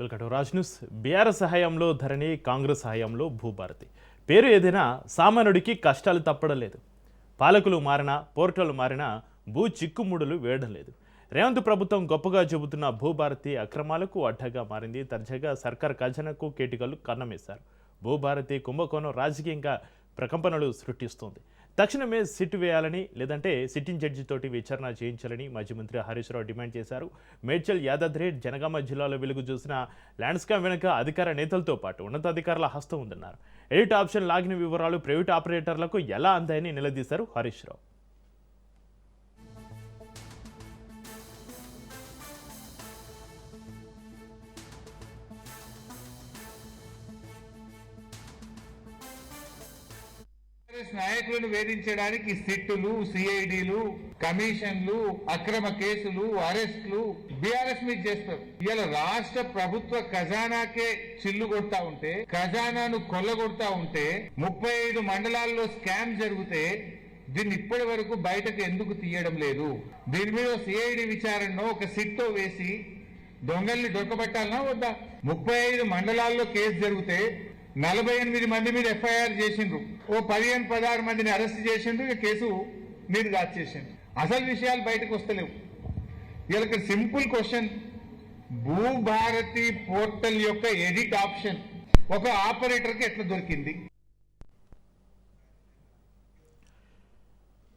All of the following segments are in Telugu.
Welcome to Raj news. BRS హయాంలో ధరణి, కాంగ్రెస్ హయాంలో భూభారతి. పేరు ఏదైనా సామాన్యుడికి కష్టాలు తప్పడం లేదు. పాలకులు మారినా, పోర్టల్ మారినా భూ చిక్కుముడులు వేయడం లేదు. రేవంత్ ప్రభుత్వం గొప్పగా చెబుతున్న భూభారతి అక్రమాలకు అడ్డగా మారింది. తాజాగా సర్కార్ ఖజానాకు కేటికలు కన్నమేశారు. భూభారతి కుంభకోణం రాజకీయంగా ప్రకంపనలు సృష్టిస్తోంది. తక్షణమే సిట్ వేయాలని, లేదంటే సిట్టింగ్ జడ్జితోటి విచారణ చేయించాలని మాజీ మంత్రి హరీష్ రావు డిమాండ్ చేశారు. మేడ్చల్, యాదాద్రి, జనగామ జిల్లాలో వెలుగు చూసిన ల్యాండ్స్కామ్ వెనుక అధికార నేతలతో పాటు ఉన్నతాధికారుల హస్తం ఉందన్నారు. ఎడిట్ ఆప్షన్ లాగిన వివరాలు ప్రైవేట్ ఆపరేటర్లకు ఎలా అందాయని నిలదీశారు హరీష్ రావు. నాయకులను వేధించడానికి సిట్టులు, సిఐడిలు, కమిషన్లు, అక్రమ కేసులు, అరెస్టులు బీఆర్ఎస్ మీద చేస్తారు. ఇలా రాష్ట్ర ప్రభుత్వ ఖజానాకే చిల్లు కొడతా ఉంటే, ఖజానాను కొల్లగొడతా ఉంటే, 35 మండలాల్లో స్కామ్ జరిగితే దీన్ని ఇప్పటి వరకు బయటకు ఎందుకు తీయడం లేదు? దీని మీద సిఐడి విచారణలో ఒక సిట్తో వేసి దొంగల్ని దొరకబట్టాలనా వద్దా? 35 మండలాల్లో కేసు జరిగితే 48 మంది మీద ఎఫ్ఐఆర్ చేసిండ్రు, ఓ 15-16 మందిని అరెస్ట్ చేసిండ్రు, ఇక కేసు మీరు దాచేసిండ్రు. అసలు విషయాలు బయటకు వస్తలేవు. వీళ్ళకి సింపుల్ క్వశ్చన్, భూభారతి పోర్టల్ యొక్క ఎడిట్ ఆప్షన్ ఒక ఆపరేటర్కి ఎట్లా దొరికింది?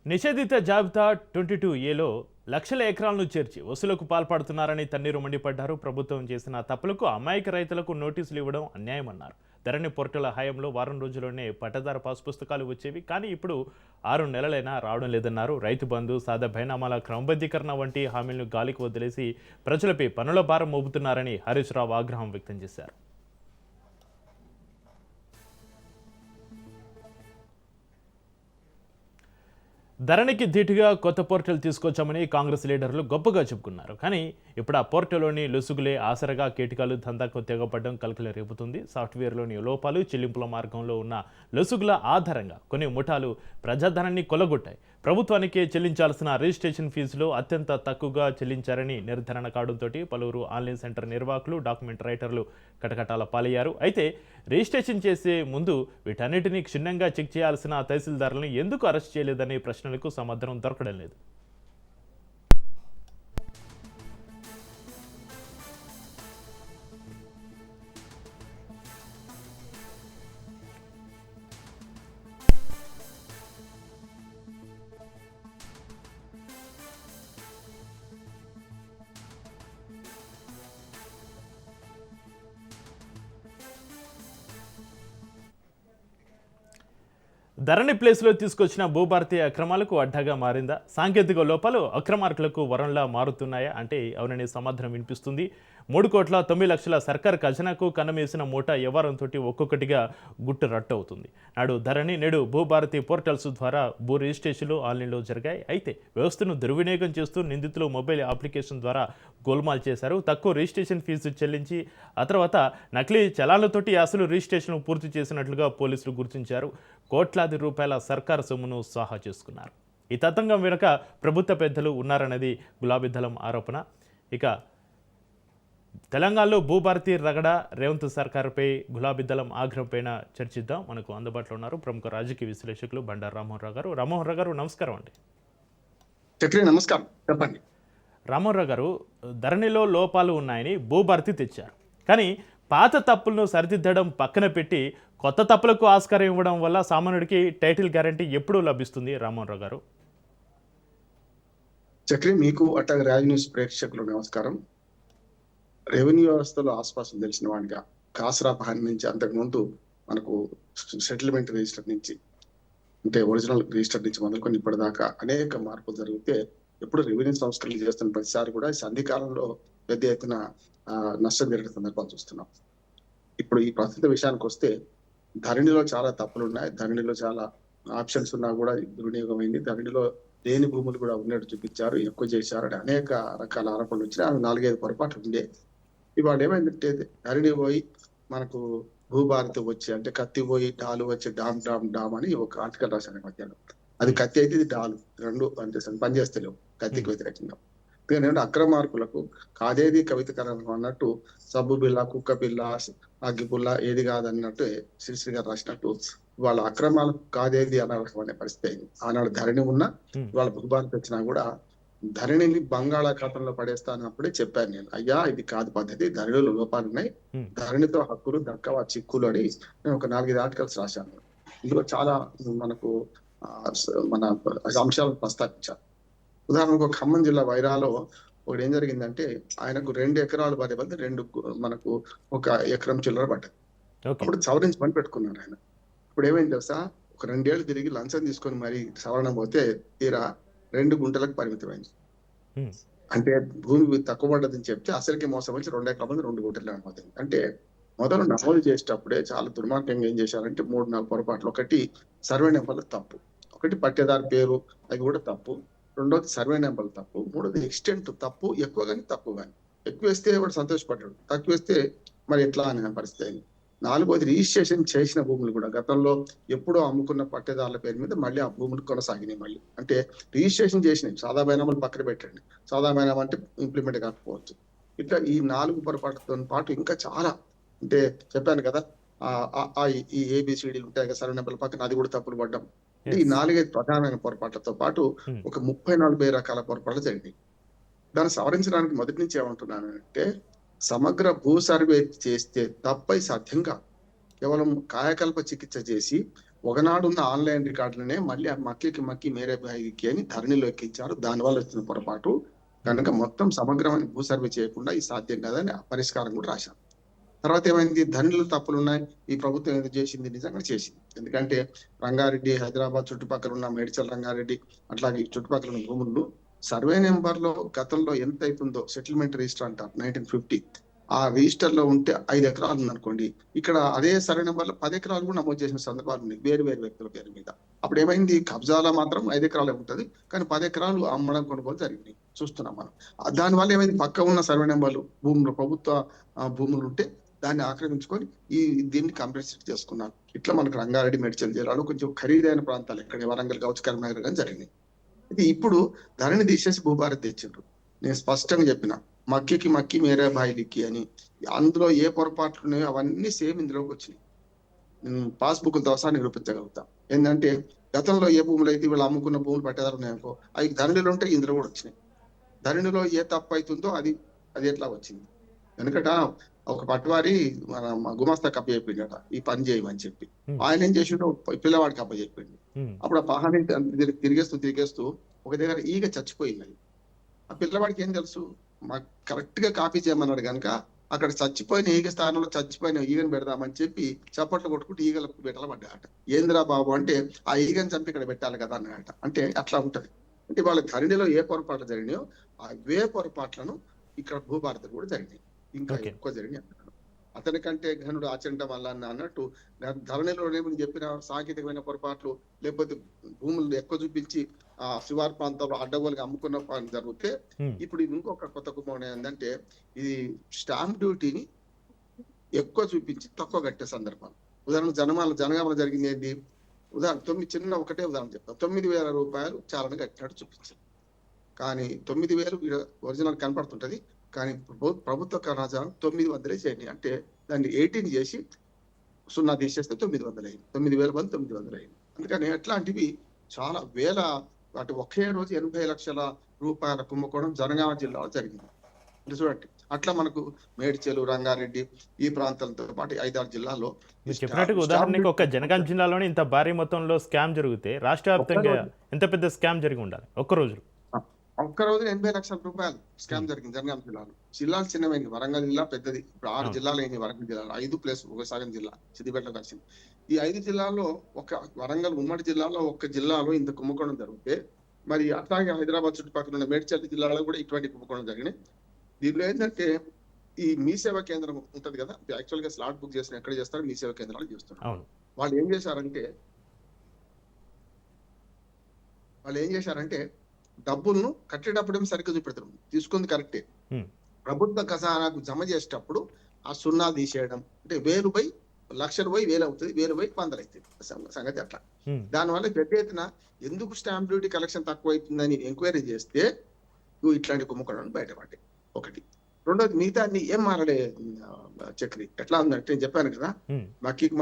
నిషేధిత జాబితా 22A లక్షల ఎకరాలను చేర్చి వసూలుకు పాల్పడుతున్నారని తన్నీరు మండిపడ్డారు. ప్రభుత్వం చేసిన తప్పులకు అమాయక రైతులకు నోటీసులు ఇవ్వడం అన్యాయమన్నారు. ధరణి పోర్టల్ హయాంలో వారం రోజుల్లోనే పట్టదారు పాస్ పుస్తకాలు వచ్చేవి, కానీ ఇప్పుడు 6 నెలలైనా రావడం లేదన్నారు. రైతు బంధు, సాదా బైనామాల క్రమబద్ధీకరణ వంటి హామీలను గాలికి వదిలేసి ప్రజలపై పనుల భారం మోపుతున్నారని హరీష్ రావు ఆగ్రహం వ్యక్తం చేశారు. ధరణికి ధీటుగా కొత్త పోర్టల్ తీసుకొచ్చామని కాంగ్రెస్ లీడర్లు గొప్పగా చెప్పుకున్నారు. కానీ ఇప్పుడు ఆ పోర్టల్లోని లొసుగులే ఆసరగా కేటికాలు దందాకు తెగపడడం కలకలం రేపుతుంది. సాఫ్ట్వేర్లోని లోపాలు, చెల్లింపుల మార్గంలో ఉన్న లొసుగుల ఆధారంగా కొన్ని ముఠాలు ప్రజాధనాన్ని కొల్లగొట్టాయి. ప్రభుత్వానికి చెల్లించాల్సిన రిజిస్ట్రేషన్ ఫీజులు అత్యంత తక్కువగా చెల్లించారని నిర్ధారణ కావడంతో పలువురు ఆన్లైన్ సెంటర్ నిర్వాహకులు, డాక్యుమెంట్ రైటర్లు కటకటాల పాలయ్యారు. అయితే రిజిస్ట్రేషన్ చేసే ముందు వీటన్నిటినీ క్షుణ్ణంగా చెక్ చేయాల్సిన తహసీల్దారులను ఎందుకు అరెస్ట్ చేయలేదనే ప్రశ్నలకు సమాధానం దొరకడం లేదు. ధరణి ప్లేస్లో తీసుకొచ్చిన భూభారతి అక్రమాలకు అడ్డగా మారిందా? సాంకేతిక లోపాలు అక్రమార్కులకు వరంలా మారుతున్నాయా అంటే అవుననే సమాధానం వినిపిస్తుంది. 3,09,00,000 సర్కార్ ఖజానాకు కన్నమేసిన మూట వ్యవహారంతో ఒక్కొక్కటిగా గుట్టు రట్టవుతుంది. నాడు ధరణి, నేడు భూభారతి పోర్టల్స్ ద్వారా భూ రిజిస్ట్రేషన్లు ఆన్లైన్లో జరిగాయి. అయితే వ్యవస్థను దుర్వినియోగం చేస్తూ నిందితులు మొబైల్ అప్లికేషన్ ద్వారా గోల్మాల్ చేశారు. తక్కువ రిజిస్ట్రేషన్ ఫీజు చెల్లించి ఆ తర్వాత నకిలీ చలాన్లతోటి అసలు రిజిస్ట్రేషన్ పూర్తి చేసినట్లుగా పోలీసులు గుర్తించారు. కోట్లాది రూపాయల సర్కారు సొమ్మును సాహా చేసుకున్నారు. ఈ తతంగం వెనుక ప్రభుత్వ పెద్దలు ఉన్నారన్నది గులాబీ దళం ఆరోపణ. ఇక తెలంగాణలో భూభారతి రగడ, రేవంత్ సర్కారుపై గులాబీ దళం ఆగ్రహంపైన చర్చిద్దాం. మనకు అందుబాటులో ఉన్నారు ప్రముఖ రాజకీయ విశ్లేషకులు బండారు రామ్మోహన్ రావు గారు. రామ్మోహన్ రావు గారు, నమస్కారం అండి. నమస్కారం, చెప్పండి. రామ్మోహన్ రావు గారు, ధరణిలో లోపాలు ఉన్నాయని భూభారతి తెచ్చారు, కానీ పాత తప్పులను సరిదిద్దడం పక్కన పెట్టి కొత్త తప్పులకు ఆస్కారం ఇవ్వడం వల్ల సామాన్యుడికి టైటిల్ గ్యారంటీ ఎప్పుడు లభిస్తుంది? రామ్మోహన్ రావు గారు. చక్రి, మీకు అట్లా రాజ్ న్యూస్ ప్రేక్షకులు నమస్కారం. రెవెన్యూ వ్యవస్థలో ఆస్పాసం తెలిసిన వాడిగా కాసరా పహాన్ నుంచి అంతకుముందు మనకు సెటిల్మెంట్ రిజిస్టర్ నుంచి, అంటే ఒరిజినల్ రిజిస్టర్ నుంచి మొదలుకొని ఇప్పటిదాకా అనేక మార్పులు జరిగితే ఎప్పుడు రెవెన్యూ సంస్కరణలు చేస్తున్న ప్రతిసారి కూడా సంధికాలంలో పెద్ద ఎత్తున నష్టం జరిగిన సందర్భాలు చూస్తున్నాం. ఇప్పుడు ఈ ప్రస్తుత విషయానికి వస్తే ధరణిలో చాలా తప్పులు ఉన్నాయి. ధరణిలో చాలా ఆప్షన్స్ ఉన్నా కూడా దుర్వినియోగం అయింది. ధరణిలో లేని భూములు కూడా ఉన్నట్టు చూపించారు, ఎక్కువ చేశారని అనేక రకాల ఆరోపణలు వచ్చినాయి. 4-5 పొరపాట్లు ఉండే. ఇవాళ ఏమైందంటే ధరణి పోయి మనకు భూభారతి వచ్చి, అంటే కత్తి పోయి డాలు వచ్చి డామ్ డామ్ డామ్ అని ఒక ఆర్టికల్ రాశాను మధ్యాహ్నం. అది కత్తి అయితే ఇది డాలు, రెండు అంటే పనిచేస్తలేవు కత్తికి వ్యతిరేకంగా. ఎందుకంటే అక్రమార్కులకు కాదేది కవితకరణం అన్నట్టు సబ్బు బిల్ల, కుక్క బిల్ల, అగ్గి పుల్ల ఏది కాదన్నట్టు శ్రీశ్రీ గారు రాసినట్టు వాళ్ళ అక్రమాలకు కాదేది అనర్హం అనే పరిస్థితి అయింది. ఆనాడు ధరణి ఉన్నా వాళ్ళ భూభారతి వచ్చినా కూడా ధరణిని బంగాళాఖాతంలో పడేస్తానప్పుడే చెప్పాను నేను, అయ్యా ఇది కాదు పద్ధతి, ధరణిలో లోపాలు ఉన్నాయి, ధరణితో హక్కులు దక్కవ చిక్కులు అని నేను ఒక 4-5 ఆర్టికల్స్ రాశాను. ఇందులో చాలా మనకు మన అంశాలను ప్రస్తావించాను. ఉదాహరణకు ఖమ్మం జిల్లా వైరాలో ఒకటి ఏం జరిగిందంటే ఆయనకు 2 ఎకరాలు పడే బదులు మనకు 1 ఎకరం చిల్లర పడ్డది. అప్పుడు సవరించమని పెట్టుకున్నారు ఆయన. ఇప్పుడు ఏమైంది తెలుసా, ఒక 2 ఏళ్ళు తిరిగి లంచం తీసుకొని మరి సవరణ పోతే తీరా 2 గుంటలకు పరిమితమైంది. అంటే భూమి తక్కువ పడ్డదని చెప్తే అసలుకి మోసం వచ్చి 2 ఎకరాల మంది 2 గుంటలు అనుమతి. అంటే మొదలు నమోదు చేసేటప్పుడే చాలా దుర్మార్గంగా ఏం చేశారంటే 3-4 పొరపాట్లు. ఒకటి సర్వే నెంబర్లు తప్పు, ఒకటి పట్టేదారు పేరు అది కూడా తప్పు, రెండోది సర్వే నెంబర్లు తప్పు, మూడోది ఎక్స్టెంట్ తప్పు, ఎక్కువ కానీ తక్కువ కానీ. ఎక్కువ వేస్తే వాడు సంతోషపడ్డాడు, తక్కువ వేస్తే మరి ఎట్లా అనే పరిస్థితి అయింది. 4వది రిజిస్ట్రేషన్ చేసిన భూములు కూడా గతంలో ఎప్పుడో అమ్ముకున్న పట్టేదారుల పేరు మీద మళ్ళీ ఆ భూములు కొనసాగినాయి. మళ్ళీ అంటే రిజిస్ట్రేషన్ చేసినాయి, సాదా బైనామాలు పక్కన పెట్టండి, సాదా బైనామా అంటే ఇంప్లిమెంట్ కాకపోవచ్చు. ఇట్లా ఈ 4 పొరపాటుతో పాటు ఇంకా చాలా, అంటే చెప్పాను కదా ఈ ABCDలు ఉంటాయి కదా సర్వే నెంబర్ల పక్కన, అది కూడా తప్పులు పడ్డం. అంటే ఈ 4-5 ప్రధానమైన పొరపాట్లతో పాటు ఒక 30-40 రకాల పొరపాట్లు జరిగినాయి. దాన్ని సవరించడానికి మొదటి నుంచి ఏమంటున్నాను అంటే, సమగ్ర భూ సర్వే చేస్తే తప్పై సాధ్యంగా కేవలం కాయకల్ప చికిత్స చేసి ఒకనాడున్న ఆన్లైన్ రికార్డులనే మళ్ళీ మక్కి మేరే భాయికి అని ధరణిలో ఎక్కించారు. దానివల్ల వచ్చిన పొరపాటు కనుక మొత్తం సమగ్రమైన భూ సర్వే చేయకుండా ఇది సాధ్యం కాదని పరిష్కారం కూడా రాశాను. తర్వాత ఏమైంది, ధరణిలో తప్పులు ఉన్నాయి, ఈ ప్రభుత్వం ఏదో చేసింది నిజంగా చేసింది. ఎందుకంటే రంగారెడ్డి, హైదరాబాద్ చుట్టుపక్కల ఉన్న మేడ్చల్, రంగారెడ్డి అట్లాగే చుట్టుపక్కల ఉన్న భూములు సర్వే నెంబర్ లో గతంలో ఎంత అవుతుందో సెటిల్మెంట్ రిజిస్టర్ అంటారు 1950, ఆ రిజిస్టర్ లో ఉంటే 5 ఎకరాలు ఉందనుకోండి, ఇక్కడ అదే సర్వే నెంబర్ లో 10 ఎకరాలు కూడా నమోదు చేసిన సందర్భాలు ఉన్నాయి వేరు వ్యక్తుల పేరు మీద. అప్పుడు ఏమైంది, కబ్జాలో మాత్రం 5 ఎకరాలే ఉంటది, కానీ 10 ఎకరాలు అమ్మడం కొనుగోలు జరిగినాయి చూస్తున్నాం మనం. దానివల్ల ఏమైంది, పక్క ఉన్న సర్వే నెంబర్లు భూములు ప్రభుత్వ భూములు ఉంటే దాన్ని ఆక్రమించుకొని దీన్ని కంపెన్సేట్ చేసుకున్నారు. ఇట్లా మనకు రంగారెడ్డి, మేడ్చల్ జిల్లాలో కొంచెం ఖరీదైన ప్రాంతాలు ఎక్కడ వరంగల్ కావచ్చు, కరీంనగర్ కానీ జరిగినాయి. ఇది ఇప్పుడు ధరణి తీసేసి భూభారతి తెచ్చిండ్రు. నేను స్పష్టంగా చెప్పిన మక్కి మేరే భాయిలికి అని, అందులో ఏ పొరపాట్లు ఉన్నాయో అవన్నీ సేమ్ ఇందులోకి వచ్చినాయి. పాస్బుక్లతో సహా నిరూపించగలుగుతా. ఏంటంటే గతంలో ఏ భూములు అయితే వీళ్ళు అమ్ముకున్న భూములు పట్టేదారు ఉన్నాయనుకో, అవి ధరణిలో ఉంటే ఇందులో కూడా వచ్చినాయి. ధరణిలో ఏ తప్పు అవుతుందో అది ఎట్లా వచ్చింది. వెనకట ఒక పట్టువారి మన గుమాస్తా కప్ప చెప్పిండట ఈ పని చేయమని చెప్పి, ఆయన ఏం చేసిండో పిల్లవాడికి అప్ప చెప్పిండు. అప్పుడు ఆ పహాని తిరిగేస్తూ ఒక దగ్గర ఈగ చచ్చిపోయింది. ఆ పిల్లవాడికి ఏం తెలుసు, మాకు కరెక్ట్ గా కాపీ చేయమన్నాడు కనుక అక్కడ చచ్చిపోయిన ఈగ స్థానంలో చచ్చిపోయిన ఈగను పెడదామని చెప్పి చప్పట్లు కొట్టుకుంటూ ఈగలకు పెట్టల పడ్డాట. ఏంద్రా బాబు అంటే ఆ ఈగను చంపి ఇక్కడ పెట్టాలి కదా అన్నాడట. అంటే అట్లా ఉంటది. అంటే వాళ్ళ ధరణిలో ఏ పొరపాట్లు జరిగినాయో అవే పొరపాట్లను ఇక్కడ భూభారతి కూడా జరిగినాయి, ఇంకా ఎక్కువ జరిగినాయి అన్నాడు. అతని కంటే ఘనుడు ఆచరించడం వల్ల అన్నట్టు ధరణిలోనే చెప్పిన సాంకేతికమైన పొరపాట్లు, లేకపోతే భూములు ఎక్కువ చూపించి ఆ శివారు ప్రాంతాల్లో అడ్డగోలుగా అమ్ముకున్న పని జరిగితే, ఇప్పుడు ఇది ఇంకొక కొత్త కుటుంబం ఏంటంటే ఇది స్టాంప్ డ్యూటీని ఎక్కువ చూపించి తక్కువ కట్టే సందర్భాలు. ఉదాహరణ జనగామలో జరిగింది ఏంటి, ఉదాహరణ ఒకటే ఉదాహరణ చెప్తాను. 9,000 రూపాయలు చాలని కట్టినట్టు చూపించారు, కానీ 9,000 ఒరిజినల్ కనపడుతుంటది, కానీ ప్రభుత్వ ఖజానా 900 చేయండి అంటే దాన్ని 18 చేసి 0 తీసేస్తే 900 అయింది. 9,000 మంది 900 అయింది. అందుకని అట్లాంటివి చాలా వేల, అటు ఒకే రోజు 80 లక్షల రూపాయల కుంభకోణం జనగామ జిల్లాలో జరిగింది. అంటే చూడండి, అట్లా మనకు మేడ్చల్, రంగారెడ్డి ఈ ప్రాంతాలతో పాటు 5-6 జిల్లాల్లో చెప్పినట్టుగా ఉదాహరణకి ఒక జనగాం జిల్లాలోనే ఇంత భారీ మొత్తంలో స్కామ్ జరిగితే రాష్ట్ర వ్యాప్తంగా ఎంత పెద్ద స్కామ్ జరిగి ఉండాలి ఒక్క రోజు. ఒక్క రోజు 80 లక్షల రూపాయలు స్కామ్ జరిగింది జనగాం జిల్లాలో. జిల్లాలు చిన్నమైంది, వరంగల్ జిల్లా పెద్దది. ఇప్పుడు 6 జిల్లాలు అయింది వరంగల్ జిల్లాలో, 5 ప్లస్ ఒక సగం జిల్లా సిద్దిపేటలో కలిసింది. ఈ 5 జిల్లాల్లో ఒక వరంగల్ ఉమ్మడి జిల్లాలో ఒక్క జిల్లాలో ఇంత కుంభకోణం జరిగితే, మరి అట్లాగే హైదరాబాద్ చుట్టుపక్కల ఉన్న మేడ్చల్ జిల్లాలో కూడా ఇటువంటి కుంభకోణం జరిగినాయి. దీనిలో ఏంటంటే ఈ మీ సేవా కేంద్రం ఉంటది కదా, యాక్చువల్ గా స్లాట్ బుక్ చేసిన ఎక్కడ చేస్తారు, మీ సేవా కేంద్రాలు చేస్తున్నారు. వాళ్ళు ఏం చేశారంటే డబ్బులను కట్టేటప్పుడేమో సరిగ్గా చూపెడతారు, తీసుకుంది కరెక్టే, ప్రభుత్వ ఖజానాకు జమ చేసేటప్పుడు ఆ 0 తీసేయడం. అంటే 1000 పోయి 1,00,000 పోయి 1000 అవుతుంది, 1000 పోయి 100 అవుతుంది సంగతి అట్లా. దానివల్ల పెద్ద ఎత్తున ఎందుకు స్టాంప్ డ్యూటీ కలెక్షన్ తక్కువ అవుతుందని ఎంక్వైరీ చేస్తే ఇట్లాంటి కుంభకోణాలు బయటపడ్డాయి. ఒకటి. రెండోది మిగతా అన్ని ఏం మారలే. చక్రి ఎట్లా ఉందంటే నేను చెప్పాను కదా, మక్కీకి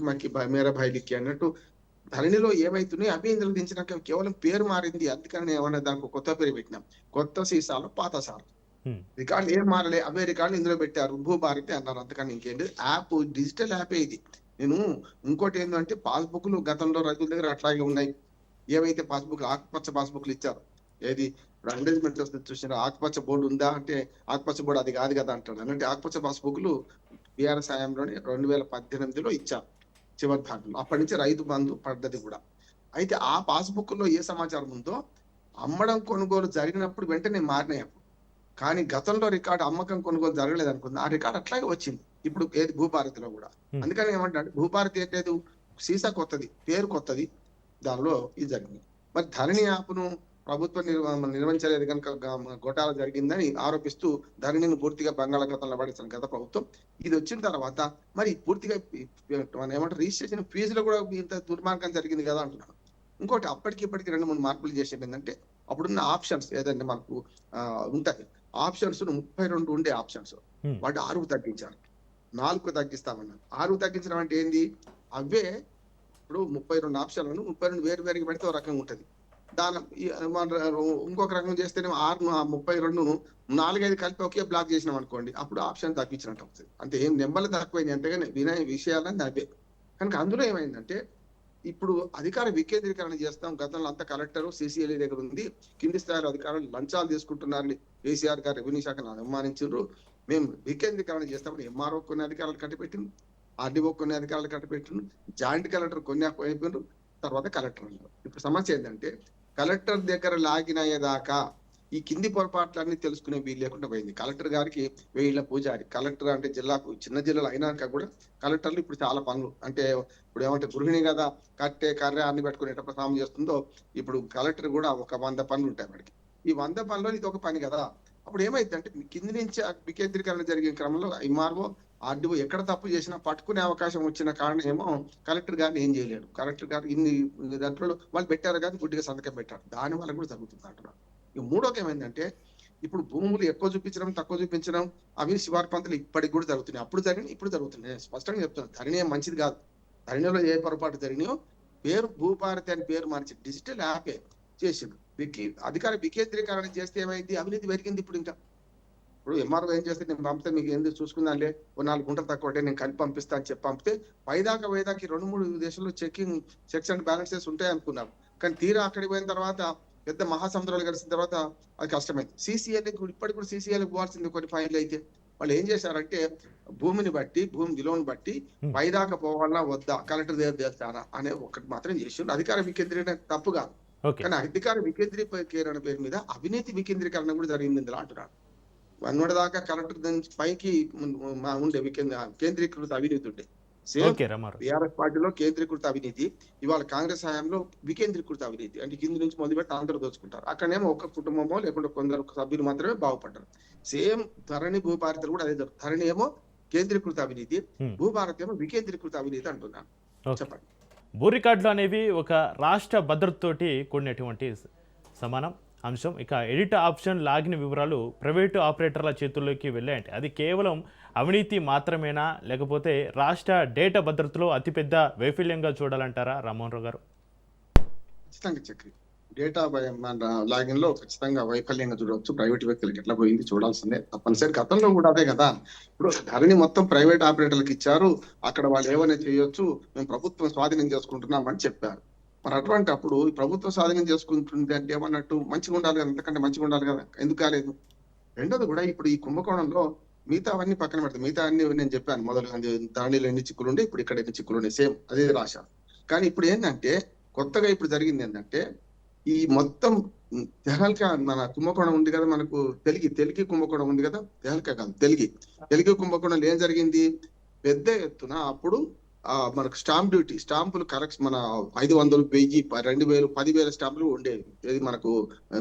మక్కి మేరా భాయ్ లిక్కి అన్నట్టు ధరణిలో ఏమైతున్నాయి అవి ఇందులో దించినాక కేవలం పేరు మారింది. అందుకని ఏమన్నా దానికి కొత్త పేరు పెట్టినాం. కొత్త సీసాలు పాత సార్లు. రికార్డులు ఏం మారలే, అవే రికార్డులు ఇందులో పెట్టారు. భూభారతి అన్నారు. అంతకని ఇంకేంటి, యాప్ డిజిటల్ యాపే ఇది. నేను ఇంకోటి ఏంటంటే పాస్బుక్లు గతంలో రైతుల దగ్గర అట్లాగే ఉన్నాయి. ఏవైతే పాస్బుక్లు ఆకుపచ్చ పాస్బుక్లు ఇచ్చారు, ఏది అడ్వర్టైజ్మెంట్ చూసిన ఆకుపచ్చ బోర్డు ఉందా అంటే ఆకుపచ్చ బోర్డు అది కాదు కదా అంటాడు. అంటే ఆకుపచ్చ పాస్బుక్లు బీఆర్ఎస్ హయాంలోనే 2018లో ఇచ్చారు చివరి భాగంలో. అప్పటి నుంచి రైతు బంధు పద్ధతి కూడా. అయితే ఆ పాస్బుక్ లో ఏ సమాచారం ఉందో అమ్మడం కొనుగోలు జరిగినప్పుడు వెంటనే మారినాయి. కానీ గతంలో రికార్డు అమ్మకం కొనుగోలు జరగలేదు అనుకుంది, ఆ రికార్డు అట్లాగే వచ్చింది ఇప్పుడు ఏది భూభారతిలో కూడా. అందుకని ఏమంటాడు, భూభారతి ఏం లేదు, సీసా కొత్తది, పేరు కొత్తది, దానిలో ఇది జరిగింది. మరి ధరణి యాప్ను ప్రభుత్వం నిర్వహించలేదు కనుక ఘోటాల జరిగిందని ఆరోపిస్తూ ధరణిని పూర్తిగా బంగాళాఖాతంలో పడేసిన గత ప్రభుత్వం. ఇది వచ్చిన తర్వాత మరి పూర్తిగా ఏమంటారు రిజిస్ట్రేషన్ ఫీజులో కూడా ఇంత దుర్మార్గం జరిగింది కదా అంటున్నాను. ఇంకోటి అప్పటికి 2-3 మార్పులు చేసేది ఏంటంటే, అప్పుడున్న ఆప్షన్స్ ఏదంటే మనకు ఉంటాయి, ఆప్షన్స్ 32 ఉండే ఆప్షన్స్ వాటి 6 తగ్గించారు. 4 తగ్గిస్తామన్నారు. 6 తగ్గించడం అంటే ఏంది, అవే ఇప్పుడు 32 ఆప్షన్లను 32 వేరు పెడితే ఒక రకంగా ఉంటది. దాని ఇంకొక రకం చేస్తేనే 32 4-5 కలిపి ఒకే బ్లాక్ చేసినాం అనుకోండి, అప్పుడు ఆప్షన్ తగ్గించినట్టు అవుతుంది. అంటే ఏం నెంబర్లు తక్కువైంది అంతేగాని వినయ విషయాలన్నీ అవే. కనుక అందులో ఏమైందంటే ఇప్పుడు అధికార వికేంద్రీకరణ చేస్తాం. గతంలో అంతా కలెక్టర్ సిసిఎల్ఏ దగ్గర ఉంది, కింది స్థాయిలో అధికారులు లంచాలు తీసుకుంటున్నారని కేసీఆర్ గారు రెవెన్యూ శాఖను అనుమానించారు. మేము వికేంద్రీకరణ చేస్తామని ఎంఆర్ఓ కొన్ని అధికారులు కట్టిపెట్టింది, ఆర్డీఓ కొన్ని అధికారులు కట్టిపెట్టిండ్రు, జాయింట్ కలెక్టర్ కొన్ని అయిపోయినారు, తర్వాత కలెక్టర్ అన్నారు. ఇప్పుడు సమస్య ఏంటంటే కలెక్టర్ దగ్గర లాగిన్ అయ్యేదాకా ఈ కింది పొరపాట్లన్నీ తెలుసుకునే వీలు లేకుండా పోయింది. కలెక్టర్ గారికి 1000 పూజారి. కలెక్టర్ అంటే జిల్లాకు చిన్న జిల్లాలు అయినాక కూడా కలెక్టర్లు ఇప్పుడు చాలా పనులు, అంటే ఇప్పుడు ఏమంటే గృహిణి కదా కట్టే కర్ర అన్ని పెట్టుకునేటప్పుడు సాయం చేస్తుందో, ఇప్పుడు కలెక్టర్ కూడా ఒక 100 పనులు ఉంటాయి వాడికి. ఈ 100 పనుల్లో ఇది ఒక పని కదా. అప్పుడు ఏమైందంటే కింది నుంచి వికేంద్రీకరణ జరిగే క్రమంలో ఎంఆర్ఓ ఆర్డీఓ ఎక్కడ తప్పు చేసినా పట్టుకునే అవకాశం వచ్చిన కారణం ఏమో కలెక్టర్ గారిని ఏం చేయలేడు. కలెక్టర్ గారు ఇన్ని దాంట్లో వాళ్ళు పెట్టారు కానీ గుడ్డిగా సంతకం పెట్టారు. దాని వల్ల కూడా జరుగుతుంది అంటున్నారు. ఇక మూడోకి ఏమైందంటే ఇప్పుడు భూములు ఎక్కువ చూపించడం తక్కువ చూపించడం అవి శివారు పంతులు ఇప్పటికి కూడా జరుగుతున్నాయి. అప్పుడు జరిగినాయి, ఇప్పుడు జరుగుతున్నాయి. స్పష్టంగా చెప్తున్నాను, ధరణి ఏం మంచిది కాదు. ధరణిలో ఏ పొరపాటు జరిగినాయో పేరు భూభారతి అని పేరు మార్చి డిజిటల్ యాపే చేసిండు. అధికార వికేంద్రీకరణ చేస్తే ఏమైంది, అవినీతి పెరిగింది. ఇప్పుడు ఎంఆర్ఓ ఏం చేస్తే నేను పంపితే మీకు ఎందుకు చూసుకుందాంలే, 4 గుంటలు తక్కువ నేను కలిపి పంపిస్తా అని చెప్పి పంపితే పైదాకా 2-3 దేశాల్లో చెకింగ్ చెక్స్ అండ్ బ్యాలెన్సెస్ ఉంటాయి అనుకున్నాం. కానీ తీరా అక్కడికి పోయిన తర్వాత పెద్ద మహాసముద్రాలు కలిసిన తర్వాత అది కష్టమైంది. సిసిఎల్ ఇప్పటికి కూడా సిసిఎల్ పోవాల్సింది కొన్ని ఫైన్లు. అయితే వాళ్ళు ఏం చేశారంటే భూమిని బట్టి భూమి విలువను బట్టి పైదాకా పోవాలా వద్దా కలెక్టర్ దగ్గర చేస్తారా అనే ఒకటి మాత్రం చేసి అధికార వికేంద్రీకరణ తప్పుగా. కానీ అధికార వికేంద్రీకరణ పేరు మీద అవినీతి వికేంద్రీకరణ కూడా జరిగింది ఇందులో అంటున్నారు. అన్నదాకా కలెక్టర్ పైకి ఉండే కేంద్రీకృత అవినీతి ఉండే. సేమ్ టీఆర్ఎస్ పార్టీలో కేంద్రీకృత అవినీతి, ఇవాళ కాంగ్రెస్ హయాంలో వికేంద్రీకృత అవినీతి. అంటే కింది నుంచి మొదలుపెట్టి అందరూ దోచుకుంటారు. అక్కడనేమో ఒక కుటుంబమో లేకుంటే కొందరు సభ్యులు మాత్రమే బాగుపడ్డారు. సేమ్ ధరణి భూభారతి కూడా అదే జరుగుతుంది. ధరణి ఏమో కేంద్రీకృత అవినీతి, భూభారతి ఏమో వికేంద్రీకృత అవినీతి అంటున్నాను. చెప్పండి. భూ రికార్డులు అనేవి ఒక రాష్ట్ర భద్రతతోటి కూడినటువంటి సమానం అంశం. ఇక ఎడిట్ ఆప్షన్ లాగిన్ వివరాలు ప్రైవేటు ఆపరేటర్ల చేతుల్లోకి వెళ్ళాయంటే అది కేవలం అవినీతి మాత్రమేనా, లేకపోతే రాష్ట్ర డేటా భద్రతలో అతిపెద్ద వైఫల్యంగా చూడాలంటారా రామ్మోహన్ రావు గారు? ఖచ్చితంగా చక్రి, డేటా లాగిన్ లో ఖచ్చితంగా వైఫల్యంగా చూడవచ్చు. ప్రైవేట్ వ్యక్తులకి ఎట్లా పోయింది చూడాల్సిందే తప్పనిసరి. గతంలో కూడా అదే కదా. ఇప్పుడు ధరణి మొత్తం ప్రైవేట్ ఆపరేటర్లకు ఇచ్చారు, అక్కడ వాళ్ళు ఏమైనా చేయొచ్చు, మేము ప్రభుత్వం స్వాధీనం చేసుకుంటున్నామని చెప్పారు. మరి అటువంటి అప్పుడు ప్రభుత్వం స్వాధీనం చేసుకుంటుంది అంటే ఏమన్నట్టు మంచిగా ఉండాలి కదా, అంతకంటే మంచిగా ఉండాలి కదా, ఎందుకు కాలేదు? రెండోది కూడా ఇప్పుడు ఈ కుంభకోణంలో మిగతా అవన్నీ పక్కన పెడతాం. మిగతా అన్ని నేను చెప్పాను మొదలు, ధరణిలో ఎన్ని చిక్కులు ఉండే, ఇప్పుడు ఇక్కడ ఎన్ని చిక్కులు ఉన్నాయి, సేమ్ అదే రాశ. కానీ ఇప్పుడు ఏంటంటే కొత్తగా ఇప్పుడు జరిగింది ఏంటంటే ఈ మొత్తం తెహల్కా మన కుంభకోణం ఉంది కదా, మనకు తెలుగు కుంభకోణం ఉంది కదా, తెహల్కా కాదు తెలుగు కుంభకోణంలో ఏం జరిగింది, పెద్ద ఎత్తున అప్పుడు మనకు స్టాంప్ డ్యూటీ, స్టాంపులు కరెక్ట్ మన 500, 1000, 2000, 10,000 స్టాంపులు ఉండేవి. ఇది మనకు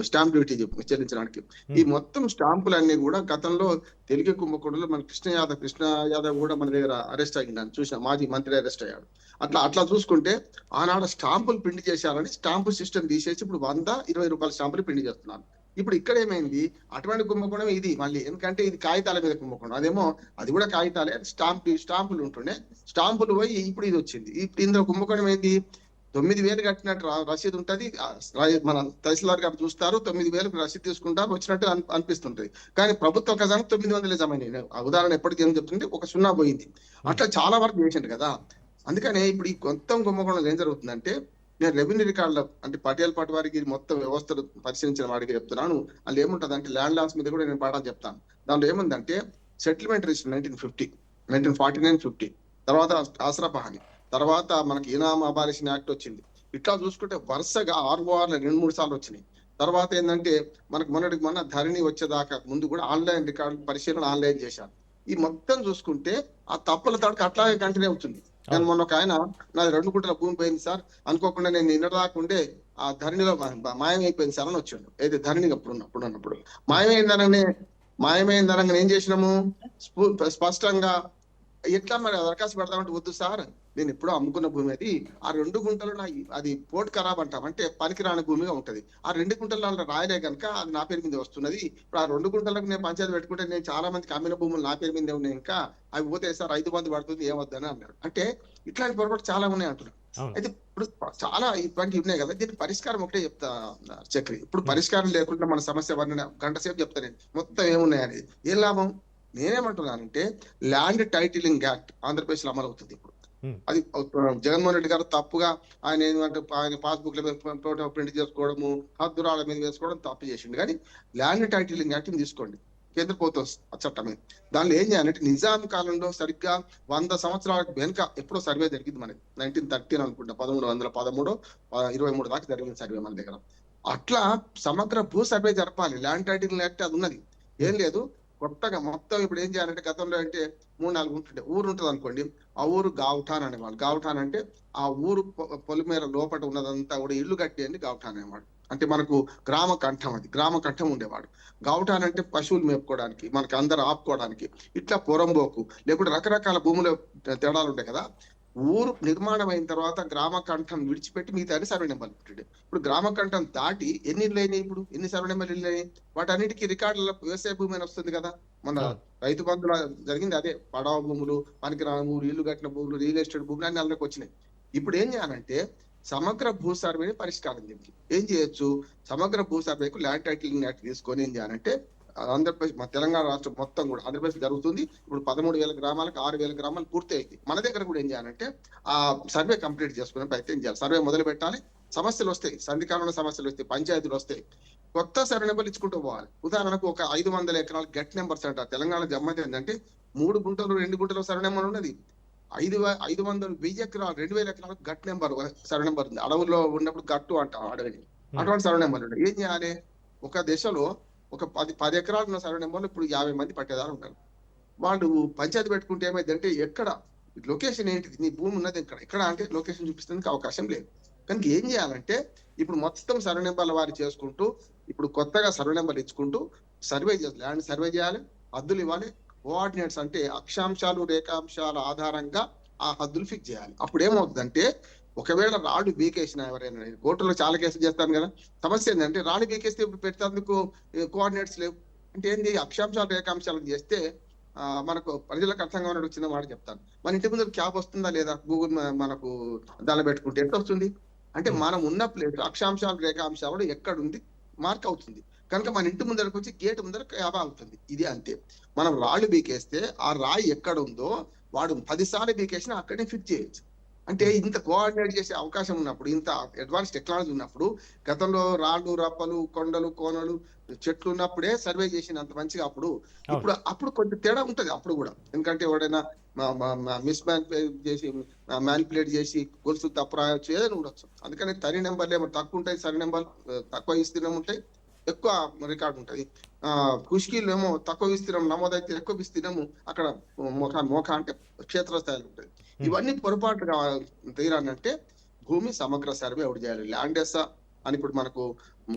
స్టాంప్ డ్యూటీ చెల్లించడానికి. ఈ మొత్తం స్టాంపులన్నీ కూడా గతంలో తెలుగు కుంభకోణంలో మన కృష్ణ యాదవ్ కూడా మన దగ్గర అరెస్ట్ అయ్యిందని చూసిన, మాజీ మంత్రి అరెస్ట్ అయ్యాడు. అట్లా చూసుకుంటే ఆనాడు స్టాంపులు ప్రింట్ చేశారని స్టాంపు సిస్టమ్ తీసేసి ఇప్పుడు 100, 20 రూపాయల స్టాంపులు ప్రింట్ చేస్తున్నారు. ఇప్పుడు ఇక్కడ ఏమైంది, అటువంటి కుంభకోణం ఇది మళ్ళీ, ఎందుకంటే ఇది కాగితాల మీద కుంభకోణం, అదేమో అది కూడా కాగితాలే, స్టాంపులు ఉంటుండే, స్టాంపులు పోయి ఇప్పుడు ఇది వచ్చింది. ఇప్పుడు ఇందులో కుంభకోణం ఏంది, 9,000 కట్టినట్టు రసీదు ఉంటది, మన తహసీల్దార్ గారు చూస్తారు, 9,000 రసీదు తీసుకుంటారు, వచ్చినట్టు అనిపిస్తుంటది. కానీ ప్రభుత్వ ఖజానా 900 జమ అయినాయి. ఆ ఉదాహరణ ఎప్పటికీ ఏం చెప్తుంటే ఒక 0 పోయింది. అట్లా చాలా వరకు చేసిండు కదా. అందుకనే ఇప్పుడు ఈ మొత్తం కుంభకోణం ఏం జరుగుతుందంటే, నేను రెవెన్యూ రికార్డుల అంటే పటేల్ పట్వారికి మొత్తం వ్యవస్థలు పరిశీలించిన వాడికి చెప్తున్నాను. అందులో ఏముంటది అంటే ల్యాండ్ లాస్ మీద కూడా నేను పాఠాలు చెప్తాను. దానిలో ఏముందంటే సెటిల్మెంట్ రిజిస్టర్ 1949-50, తర్వాత ఆసరా పహాని, తర్వాత మనకి ఇనాం అబాలిషన్ యాక్ట్ వచ్చింది. ఇట్లా చూసుకుంటే వరుసగా RORలు 2-3 సార్లు వచ్చినాయి. తర్వాత ఏంటంటే మనకు మొన్న ధరణి వచ్చేదాకా ముందు కూడా ఆన్లైన్ రికార్డు పరిశీలన ఆన్లైన్ చేశారు. ఈ మొత్తం చూసుకుంటే ఆ తప్పుల తడక అట్లాగే కంటిన్యూ అవుతుంది. నేను మొన్న ఒక ఆయన నాది 2 గుంటల భూమి పోయింది సార్, అనుకోకుండా నేను నిన్నదాకుండే ఆ ధరణిలో మాయమైపోయింది సార్ అని వచ్చాడు. అయితే ధరణి అప్పుడు మాయమైందనగానే ఏం చేసినాము, స్పష్టంగా ఎట్లా మరి దరఖాస్తు పెడతామంటే, వద్దు సార్ నేను ఎప్పుడో అమ్ముకున్న భూమి అది, ఆ 2 గుంటలు అది పోటు ఖరాబ్ అంటాం, అంటే పనికిరాని భూమిగా ఉంటది. ఆ 2 గుంటలు రాయలే కనుక అది నా పేరు మీద వస్తున్నది. ఇప్పుడు ఆ 2 గుంటలకు నేను పంచాయతీ పెట్టుకుంటే నేను చాలా మందికి అమ్మిన భూములు నా పేరు మీదే ఉన్నాయి, ఇంకా అవి పోతే సార్ 5 మంది పడుతుంది ఏమొద్దని అన్నాడు. అంటే ఇట్లాంటి పొరపాటు చాలా ఉన్నాయి అంటున్నాను. అయితే ఇప్పుడు చాలా ఇటువంటి ఉన్నాయి కదా, దీనికి పరిష్కారం ఒకటే చెప్తా చక్రి. ఇప్పుడు పరిష్కారం లేకుండా మన సమస్య గంట సేపు చెప్తా నేను మొత్తం ఏమున్నాయి అనేది. ఏం లాభం? నేనేమంటున్నానంటే ల్యాండ్ టైటిలింగ్ యాక్ట్ ఆంధ్రప్రదేశ్ లో అమలు అవుతుంది ఇప్పుడు. అది జగన్మోహన్ రెడ్డి గారు తప్పుగా ఆయన ఏంటంటే ఆయన పాస్బుక్ లో ఫోటో ప్రింట్ చేసుకోవడము, హద్దురాల మీద వేసుకోవడం తప్పు చేసిండు. కానీ ల్యాండ్ టైటిలింగ్ యాక్ట్ తీసుకోండి, కేంద్ర ప్రభుత్వం చట్టమే. దానిలో ఏం చేయాలంటే నిజాం కాలంలో సరిగ్గా 100 సంవత్సరాల వెనుక ఎప్పుడో సర్వే జరిగింది మనకి, 1913 అనుకుంటా, 1113, 23 దాకా జరిగింది సర్వే మన దగ్గర. అట్లా సమగ్ర భూ సర్వే జరపాలి. ల్యాండ్ టైటిలింగ్ యాక్ట్ అది ఉన్నది, ఏం లేదు. కొత్తగా మొత్తం ఇప్పుడు ఏం చేయాలంటే, గతంలో అంటే 3-4 ఉంటుండే, ఊరు ఉంటుంది అనుకోండి, ఆ ఊరు గావుఠాన్ అనేవాళ్ళు. గావుఠాన్ అంటే ఆ ఊరు పొలిమేర లోపల ఉన్నదంతా కూడా ఇల్లు కట్టేయండి గావుఠాన్ అనేవాడు. అంటే మనకు గ్రామ కంఠం, అది గ్రామ కంఠం ఉండేవాడు. గావుఠాన్ అంటే పశువులు మేపుకోవడానికి, మనకి అందరు ఆపుకోవడానికి. ఇట్లా పొరంబోకు లేకుంటే రకరకాల భూముల తేడాలు ఉంటాయి కదా. ఊరు నిర్మాణం అయిన తర్వాత గ్రామ కంఠం విడిచిపెట్టి మిగతా సర్వే నెంబర్లు పెట్టాడు. ఇప్పుడు గ్రామ కంఠం దాటి ఎన్ని ఇళ్ళు అయినాయి, ఇప్పుడు ఎన్ని సర్వే నెంబర్లు ఇళ్ళు అయినాయి, వాటన్నిటికీ రికార్డులలో వ్యవసాయ భూమి అని వస్తుంది కదా. మన రైతు బంధువుల జరిగింది అదే, పడవ భూములు, పనికిరాని భూములు, ఇల్లు కట్టిన భూములు, రియల్ ఎస్టేట్ భూములు అన్ని అందులోకి వచ్చినాయి. ఇప్పుడు ఏం చేయాలంటే సమగ్ర భూ సర్వేని పరిష్కారం దీనికి ఏం చేయొచ్చు, సమగ్ర భూ సర్వేకు ల్యాండ్ టైటిలింగ్ యాక్ట్ తీసుకొని ఏం చేయాలంటే, ఆంధ్రప్రదేశ్ మన తెలంగాణ రాష్ట్రం మొత్తం కూడా ఆంధ్రప్రదేశ్ జరుగుతుంది. ఇప్పుడు 13,000 గ్రామాలకు 6,000 గ్రామాలు పూర్తి అయింది. మన దగ్గర కూడా ఏం చేయాలంటే ఆ సర్వే కంప్లీట్ చేసుకునే ప్రయత్నం చేయాలి. సర్వే మొదలు పెట్టాలి. సమస్యలు వస్తాయి, సంధికాలంలో సమస్యలు వస్తాయి, పంచాయతీలు వస్తాయి, కొత్త సర్వే నెంబర్లు ఇచ్చుకుంటూ పోవాలి. ఉదాహరణకు ఒక 500 ఎకరాలు గెట్ నెంబర్స్ అంటారు. తెలంగాణ గమ్మత్ ఏంటంటే 3 గుంటలు 2 గుంటలు సర్వే నెంబర్ ఉన్నది. 500 1000 ఎకరాలు 2000 ఎకరాలకు గట్ నెంబర్ సర్వే నెంబర్ ఉంది. అడవుల్లో ఉన్నప్పుడు గట్టు అంటాం అడవిని, అటువంటి సర్వే నెంబర్లు ఉంటాయి. ఏం చేయాలి, ఒక దశలో ఒక 10 ఎకరాలు ఉన్న సర్వే నెంబర్లు ఇప్పుడు 50 మంది పట్టేదారు ఉంటారు. వాళ్ళు పంచాయతీ పెట్టుకుంటే ఏమైందంటే, ఎక్కడ లొకేషన్ ఏంటిది, నీ భూమి ఉన్నది ఎక్కడ అంటే లొకేషన్ చూపిస్తుంది అవకాశం లేదు. కనుక ఏం చేయాలంటే ఇప్పుడు మొత్తం సర్వే నెంబర్ల వారి చేసుకుంటూ, ఇప్పుడు కొత్తగా సర్వే నెంబర్లు ఇచ్చుకుంటూ సర్వే చేయాలి, ల్యాండ్ సర్వే చేయాలి, హద్దులు ఇవ్వాలి, కోఆర్డినేట్స్ అంటే అక్షాంశాలు రేఖాంశాల ఆధారంగా ఆ హద్దులు ఫిక్స్ చేయాలి. అప్పుడు ఏమవుతుందంటే, ఒకవేళ రాళ్ళు బీకేసిన ఎవరైనా, కోర్టులో చాలా కేసులు చేస్తాను కదా, సమస్య ఏంటంటే రాళ్ళు బీకేస్తే ఇప్పుడు పెట్టేందుకు కోఆర్డినేట్స్ లేవు. అంటే ఏంది, అక్షాంశాలు రేఖాంశాలను చేస్తే మనకు ప్రజలకు అర్థంగా ఉన్నట్టు వచ్చిన మాట చెప్తాను. మన ఇంటి ముందు క్యాబ్ వస్తుందా లేదా, గూగుల్ మనకు దానిలో పెట్టుకుంటే ఎట్లా వస్తుంది అంటే, మనం ఉన్న ప్లేస్ అక్షాంశాలు రేఖాంశాలు ఎక్కడుంది మార్క్ అవుతుంది. కనుక మన ఇంటి ముందరకు వచ్చి గేట్ ముందర క్యాబ్ అవుతుంది. ఇది అంతే. మనం రాళ్ళు బీకేస్తే ఆ రాయి ఎక్కడ ఉందో వాడు 10 సార్లు బీకేసినా అక్కడే ఫిట్ చేయొచ్చు. అంటే ఇంత కోఆర్డినేట్ చేసే అవకాశం ఉన్నప్పుడు, ఇంత అడ్వాన్స్ టెక్నాలజీ ఉన్నప్పుడు, గతంలో రాళ్ళు రప్పలు కొండలు కోనలు చెట్లు ఉన్నప్పుడే సర్వే చేసినంత మంచిగా ఇప్పుడు కొంచెం తేడా ఉంటది అప్పుడు కూడా. ఎందుకంటే ఎవడైనా మ్యానిపులేట్ చేసి గొలుసు తప్పు రాయొచ్చు, ఏదైనా ఉండొచ్చు. అందుకని తరి నెంబర్లు ఏమో తక్కువ ఉంటాయి, సరి నెంబర్ తక్కువ విస్తీర్ణం ఉంటాయి, ఎక్కువ రికార్డు ఉంటది. కుష్కీలు ఏమో తక్కువ విస్తీర్ణం నమోదైతే ఎక్కువ విస్తీర్ణము అక్కడ మోఖ అంటే క్షేత్రస్థాయిలో ఉంటుంది. ఇవన్నీ పొరపాటుగా తీరానంటే భూమి సమగ్ర సర్వే ఒకటి చేయాలి. ల్యాండ్ అని ఇప్పుడు మనకు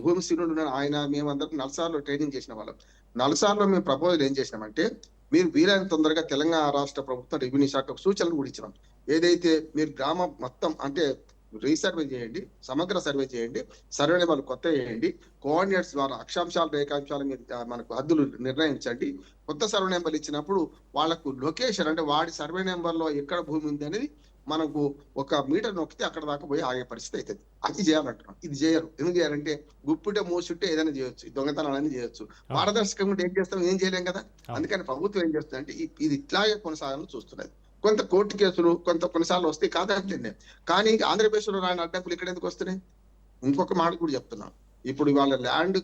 భూమి శ్రీనుడు ఆయన మేమందరం నల్సార్లో ట్రైనింగ్ చేసిన వాళ్ళం. నల్సార్లో మేము ప్రపోజల్ ఏం చేసినామంటే, మీరు వీలైన తొందరగా తెలంగాణ రాష్ట్ర ప్రభుత్వం రెవెన్యూ శాఖకు సూచనలు కూడా ఇచ్చినాం. ఏదైతే మీరు గ్రామం మొత్తం అంటే రీసర్వే చేయండి, సమగ్ర సర్వే చేయండి, సర్వే నెంబర్లు కొత్త చేయండి, కోఆర్డినేట్స్ ద్వారా అక్షాంశాలు రేఖాంశాల మీద మనకు హద్దులు నిర్ణయించండి. కొత్త సర్వే నెంబర్లు ఇచ్చినప్పుడు వాళ్ళకు లొకేషన్ అంటే వాడి సర్వే నెంబర్ లో ఎక్కడ భూమి ఉంది అనేది మనకు 1 మీటర్ నొక్కితే అక్కడ దాకా పోయి ఆగే పరిస్థితి అవుతుంది. అది చేయాలంటున్నాం. ఇది చేయరు. ఎందుకు చేయాలంటే గుప్పిటే మూసుంటే ఏదైనా చేయొచ్చు, దొంగతనాలని చేయొచ్చు. పారదర్శకంగా ఏం చేస్తాం, ఏం చేయలేం కదా. అందుకని ప్రభుత్వం ఏం చేస్తుందంటే ఇది ఇట్లాగే కొనసాగాలని చూస్తున్నది. కొంత కోర్టు కేసులు కొన్నిసార్లు వస్తాయి కాదంటే, కానీ ఆంధ్రప్రదేశ్ లో రాని అడ్డంకులు ఇక్కడ ఎందుకు వస్తున్నాయి? ఇంకొక మాట కూడా చెప్తున్నాం. ఇప్పుడు ఇవాళ ల్యాండ్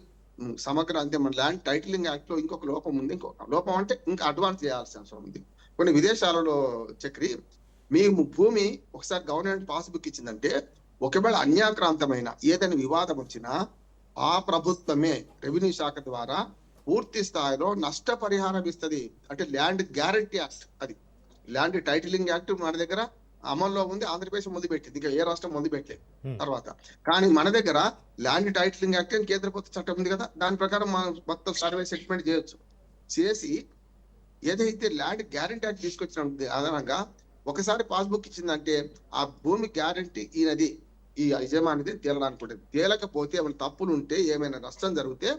సమగ్ర అంటే మన ల్యాండ్ టైటిలింగ్ యాక్ట్ లో ఇంకొక లోపం ఉంది. ఇంకొక లోపం అంటే ఇంకా అడ్వాన్స్ చేయాల్సిన అవసరం ఉంది. కొన్ని విదేశాలలో చక్రి మీ భూమి ఒకసారి గవర్నమెంట్ పాస్బుక్ ఇచ్చిందంటే ఒకవేళ అన్యాక్రాంతమైన ఏదైనా వివాదం వచ్చినా ఆ ప్రభుత్వమే రెవెన్యూ శాఖ ద్వారా పూర్తి స్థాయిలో నష్టపరిహారం ఇస్తుంది. అంటే ల్యాండ్ గ్యారంటీ యాక్ట్, అది ల్యాండ్ టైటిలింగ్ యాక్ట్ మన దగ్గర అమల్లో ఉంది. ఆంధ్రప్రదేశ్ ముందు పెట్టింది, ఇంకా ఏ రాష్ట్రం ముందు పెట్టలేదు తర్వాత. కానీ మన దగ్గర ల్యాండ్ టైటిలింగ్ యాక్ట్ అని కేంద్ర ప్రభుత్వ చట్టం ఉంది కదా, దాని ప్రకారం మనం మొత్తం సర్వే సెటిల్మెంట్ చేయొచ్చు. చేసి ఏదైతే ల్యాండ్ గ్యారంటీ యాక్ట్ తీసుకొచ్చిన ఆధారంగా ఒకసారి పాస్బుక్ ఇచ్చిందంటే ఆ భూమి గ్యారంటీ ఈయనది, ఈ యజమానిది తేలడానికి ఉంటుంది. తేలకపోతే ఏమైనా తప్పులు ఉంటే, ఏమైనా నష్టం జరిగితే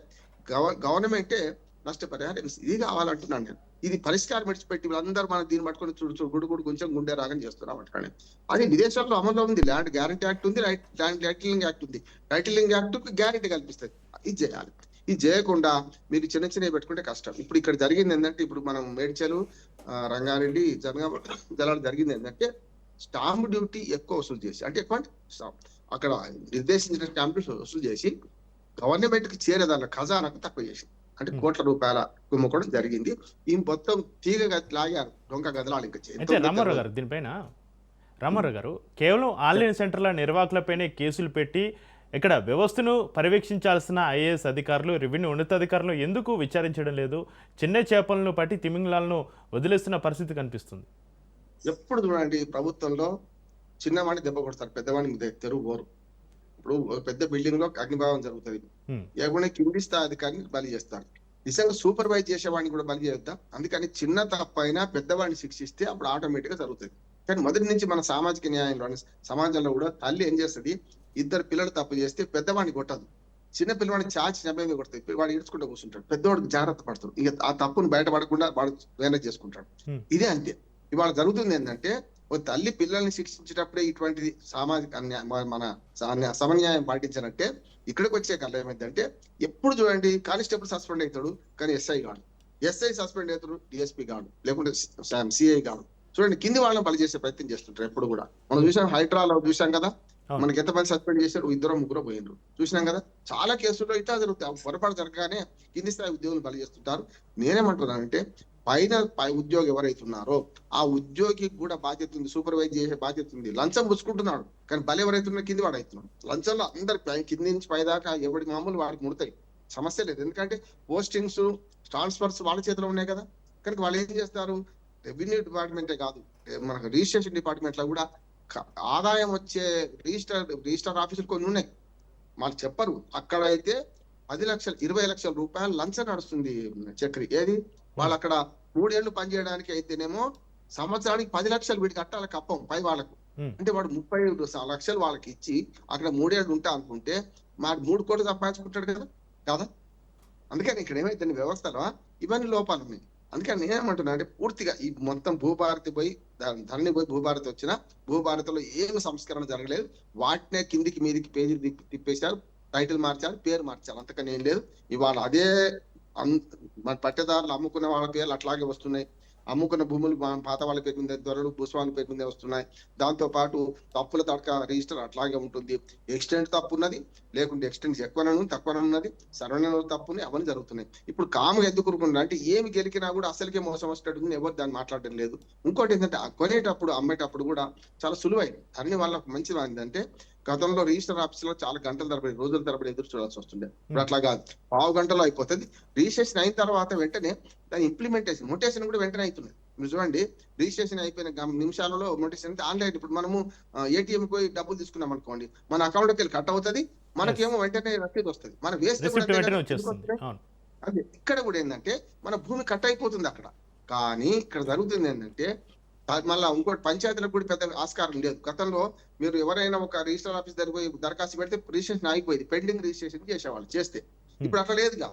గవర్నమెంటే నష్టపరిహారం. ఇది కావాలంటున్నాను నేను. ఇది పరిష్కారం విడిచిపెట్టి వీళ్ళందరూ మనం దీన్ని పట్టుకొని చూడు గుడుగుడు కొంచెం గుండె రాగం చేస్తున్నాం అంటాను. అది విదేశాల్లో అమల్లో ఉంది. ల్యాండ్ గ్యారంటీ యాక్ట్ ఉంది, ల్యాండ్ టైటిలింగ్ యాక్ట్ ఉంది. టైటిలింగ్ యాక్ట్ గ్యారంటీ కల్పిస్తుంది. ఇది చేయాలి. ఇది చేయకుండా మీరు చిన్న చిన్నవి పెట్టుకుంటే కష్టం. ఇప్పుడు ఇక్కడ జరిగింది ఏంటంటే, ఇప్పుడు మనం మేడ్చలు, రంగారెడ్డి, జలాలు జరిగింది ఏంటంటే స్టాంప్ డ్యూటీ ఎక్కువ వసూలు చేసి, అంటే ఎక్కువ అక్కడ నిర్దేశించిన స్టాంప్ డ్యూటీ వసూలు చేసి గవర్నమెంట్ కి చేరేదాన్ని ఖజానాకు తక్కువ చేసి, అంటే కోట్ల రూపాయల కుమ్ముకోవడం జరిగింది. ఈ మొత్తం తీగ లాగారు, డొంక గదలాలు. ఇంకా అయితే రామారావు గారు, దీనిపైన రామారావు గారు కేవలం ఆన్లైన్ సెంటర్ల నిర్వాహకులపైనే కేసులు పెట్టి ఇక్కడ వ్యవస్థను పర్యవేక్షించాల్సిన ఐఏఎస్ అధికారులు, రెవెన్యూ ఉన్నతాధికారులు ఎందుకు విచారించడం లేదు? చిన్న చేపలను పట్టి తిమింగలాలను వదిలేస్తున్న పరిస్థితి కనిపిస్తుంది. ఎప్పుడు చూడండి, ప్రభుత్వంలో చిన్నవాడిని దెబ్బ కొడతారు, పెద్దవాడిని తెరువు పోరు. ఇప్పుడు పెద్ద బిల్డింగ్ లో అగ్నిభావం జరుగుతుంది, ఎవరైనా కింది స్థాయి అధికారిని బలి చేస్తారు. నిజంగా సూపర్వైజ్ చేసేవాడిని కూడా బలి చేద్దాం. అందుకని చిన్న తప్పైనా పెద్దవాడిని శిక్షిస్తే అప్పుడు ఆటోమేటిక్ గా జరుగుతుంది. కానీ మొదటి నుంచి మన సామాజిక న్యాయంలో సమాజంలో కూడా తల్లి ఏం చేస్తుంది, ఇద్దరు పిల్లలు తప్పు చేస్తే పెద్దవాడిని కొట్టదు, చిన్న పిల్లవాడిని చాచి చెంప కొడుతుంది, వాడు ఏడ్చుకుంటూ కూర్చుంటాడు, పెద్దవాడికి జాగ్రత్త పడతాడు, ఇక ఆ తప్పును బయటపడకుండా వాడు మేనేజ్ చేసుకుంటాడు. ఇదే అంతే ఇవాళ జరుగుతుంది. ఏంటంటే ఒక తల్లి పిల్లల్ని శిక్షించేటప్పుడే ఇటువంటిది సామాజిక మన సమన్యాయం పాటించాలంటే ఇక్కడికి వచ్చే కళ్ళ ఏమైందంటే, ఎప్పుడు చూడండి కానిస్టేబుల్ సస్పెండ్ అవుతాడు కానీ ఎస్ఐ గాడు, ఎస్ఐ సస్పెండ్ అవుతాడు డిఎస్పీ గాడు, లేకుంటే సిఐ గాడు. చూడండి కింది వాళ్ళని బలి చేసే ప్రయత్నం చేస్తుంటారు ఎప్పుడు కూడా. మనం చూసాం హైడ్రాలో చూసాం కదా, మనకి ఎంతమంది సస్పెండ్ చేశారు, 2-3 పోయినరు చూసినాం కదా. చాలా కేసుల్లో ఇట్లా జరుగుతాయి. పొరపాటు జరగగానే కింది స్థాయి ఉద్యోగులు బలి చేస్తుంటారు. నేనేమంటున్నానంటే పైన ఉద్యోగి ఎవరైతున్నారో ఆ ఉద్యోగికి కూడా బాధ్యత ఉంది, సూపర్వైజ్ చేసే బాధ్యత ఉంది. లంచం పుచ్చుకుంటున్నాడు కానీ బలి ఎవరైతున్నాడు, కింది వాడు అవుతున్నాడు. లంచంలో అందరు కింది నుంచి పైదాకా ఎవడి మామూలు వాడికి ముడతాయి, సమస్య లేదు. ఎందుకంటే పోస్టింగ్స్ ట్రాన్స్ఫర్స్ వాళ్ళ చేతిలో ఉన్నాయి కదా. కనుక వాళ్ళు ఏం చేస్తారు, రెవెన్యూ డిపార్ట్మెంటే కాదు, మనకు రిజిస్ట్రేషన్ డిపార్ట్మెంట్ లో కూడా ఆదాయం వచ్చే రిజిస్టర్ ఆఫీసులు కొన్ని ఉన్నాయి, వాళ్ళు చెప్పరు. అక్కడ అయితే 10 లక్షలు 20 లక్షల రూపాయలు లంచం నడుస్తుంది చక్రి. ఏది వాళ్ళు అక్కడ 3 ఏళ్ళు పనిచేయడానికి అయితేనేమో సంవత్సరానికి 10 లక్షలు వీడికి కట్టాలి కప్పం పై వాళ్ళకు. అంటే వాడు 30 లక్షలు వాళ్ళకి ఇచ్చి అక్కడ 3 ఏళ్ళు ఉంటా అనుకుంటే వాడు 3 కోట్లు సంపాదించుకుంటాడు కదా కదా. అందుకని ఇక్కడ ఏమైతే వ్యవస్థలో ఇవన్నీ లోపాలు ఉన్నాయి. అందుకని నేనేమంటున్నా అంటే పూర్తిగా ఈ మొత్తం భూభారతి పోయి ధరణి పోయి భూభారతి వచ్చిన భూభారతిలో ఏమి సంస్కరణ జరగలేదు. వాటినే కిందికి మీదికి పేజీలు తిప్పేశారు, టైటిల్ మార్చారు, పేరు మార్చారు, అంతకని ఏం లేదు. ఇవాళ అదే మన పట్టేదారులు అమ్ముకున్న వాళ్ళ పేర్లు అట్లాగే వస్తున్నాయి. అమ్ముకున్న భూములు పాత వాళ్ళ పేరు మీద, దొరలు భూస్వామి పేరు మీద వస్తున్నాయి. దాంతో పాటు తప్పుల తడక రిజిస్టర్ అట్లాగే ఉంటుంది. ఎక్స్టెంట్ తప్పు ఉన్నది, లేకుంటే ఎక్స్టెంట్ ఎక్కువనూ తక్కువనున్నది, సర్వనలు తప్పుని అవన్నీ జరుగుతున్నాయి. ఇప్పుడు కాముగా ఎందుకు ఊరుకుంటున్నా అంటే ఏమి గెలికినా కూడా అసలుకే మోసం వచ్చేటట్టు ఎవరు దాన్ని మాట్లాడడం లేదు. ఇంకోటి ఏంటంటే కొనేటప్పుడు అమ్మేటప్పుడు కూడా చాలా సులువైంది. అన్ని వాళ్ళకి మంచిది ఏంటంటే గతంలో రిజిస్టర్ ఆఫీస్ లో చాలా గంటల తరబడి రోజుల తరబడి ఎదురు చూడాల్సి వస్తుండే. ఇప్పుడు అట్లా కాదు, 1/2 గంటలో అయిపోతుంది. రిజిస్ట్రేషన్ అయిన తర్వాత వెంటనే దాని ఇంప్లిమెంటేషన్ మొటేషన్ కూడా వెంటనే అవుతుంది. మీరు చూడండి, రిజిస్ట్రేషన్ అయిపోయిన నిమిషాలలో మొటేషన్ అంటే ఆన్లైన్. ఇప్పుడు మనము ఏటీఎం పోయి డబ్బులు తీసుకున్నాం అనుకోండి, మన అకౌంట్ లోకి వెళ్ళి కట్ అవుతుంది, మనకేమో వెంటనే రసీదు వస్తుంది, మన వేస్ట్. అదే ఇక్కడ కూడా ఏంటంటే మన భూమి కట్ అయిపోతుంది అక్కడ. కానీ ఇక్కడ జరుగుతుంది ఏంటంటే మళ్ళీ ఇంకోటి పంచాయతీలకు కూడా పెద్ద ఆస్కారం లేదు. గతంలో మీరు ఎవరైనా ఒక రిజిస్టర్ ఆఫీస్ దగ్గర పోయి దరఖాస్తు పెడితే రిజిస్ట్రేషన్ ఆగిపోయింది, పెండింగ్ రిజిస్ట్రేషన్ చేసేవాళ్ళు చేస్తే. ఇప్పుడు అట్లా లేదుగా.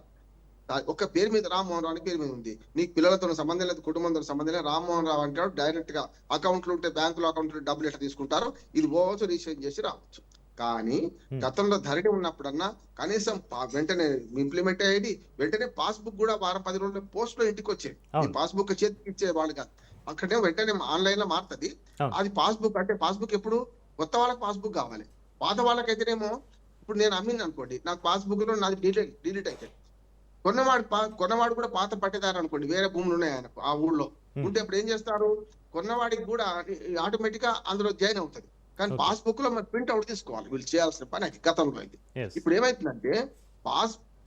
ఒక పేరు మీద రామ్మోహన్ రావు అని పేరు మీద ఉంది, నీకు పిల్లలతో సంబంధం లేదు, కుటుంబంతో సంబంధం లేదు, రామ్మోహన్ రావు అంటాడు. డైరెక్ట్ గా అకౌంట్లు ఉంటే బ్యాంకులో అకౌంట్లో డబ్బులు ఎట్లా తీసుకుంటారో ఇది పోవచ్చు, రిజిస్ట్రేషన్ చేసి రావచ్చు. కానీ గతంలో ధరణి ఉన్నప్పుడన్నా కనీసం వెంటనే ఇంప్లిమెంట్ అయ్యేది, వెంటనే పాస్బుక్ కూడా వారం 10 రోజుల్లో పోస్ట్ లో ఇంటికి వచ్చేది. ఈ పాస్బుక్ చేతికి ఇచ్చే వాళ్ళు కాదు, అక్కడే వెంటనే ఆన్లైన్ లో మారుతుంది. అది పాస్బుక్ అంటే పాస్బుక్ ఎప్పుడు కొత్త వాళ్ళకి పాస్బుక్ కావాలి, పాత వాళ్ళకైతేనేమో ఇప్పుడు నేను అమ్మింది అనుకోండి, నాకు పాస్బుక్ లో నాది డిలీట్ అవుతుంది. కొన్నవాడు కూడా పాత పట్టేదారు అనుకోండి, వేరే భూములు ఉన్నాయి ఆయన ఆ ఊళ్ళో ఉంటే ఇప్పుడు ఏం చేస్తారు, కొన్నవాడికి కూడా ఆటోమేటిక్ గా అందులో జాయిన్ అవుతుంది. కానీ పాస్బుక్ లో మరి ప్రింట్ అవుట్ తీసుకోవాలి, వీళ్ళు చేయాల్సిన పని అది గతంలో అయింది. ఇప్పుడు ఏమైతుందంటే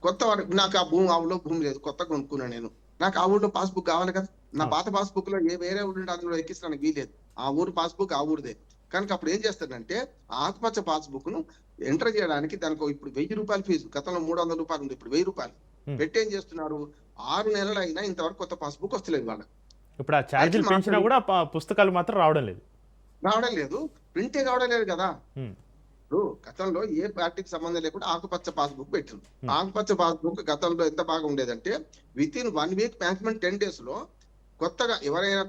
కొత్త వాడు నాకు ఆ ఊళ్ళో భూమి లేదు, కొత్తగా కొనుక్కున్నా నేను, నాకు ఆ ఊళ్ళో పాస్బుక్ కావాలి కదా. నా పాత పాస్బుక్ లో వేరే ఊరు అందులో ఎక్కించడానికి వీలేదు, ఆ ఊరు పాస్బుక్ ఆ ఊరిదే. కనుక అప్పుడు ఏం చేస్తాడంటే ఆకుపచ్చ పాస్బుక్ ను ఎంటర్ చేయడానికి దానికి ఇప్పుడు 1000 రూపాయల ఫీజు, గతంలో 300 రూపాయలు ఉంది, ఇప్పుడు 1000 రూపాయలు పెట్టి ఏం చేస్తున్నారు, 6 నెలలు అయినా ఇంతవరకు కొత్త పాస్బుక్ వస్తలేదు వాళ్ళకి. ఇప్పుడు ఆ ఛార్జీలు పెంచినా కూడా పుస్తకాలు మాత్రం రావడం లేదు, ప్రింటే కావడం లేదు కదా. ఇప్పుడు గతంలో ఏ పార్టీకి సంబంధం లేకుండా ఆకుపచ్చ పాస్బుక్ పెట్టింది. ఆకుపచ్చ పాస్బుక్ గతంలో ఎంత బాగా ఉండేదంటే with in 1 week maximum 10 days లో కొత్తగా ఎవరైనా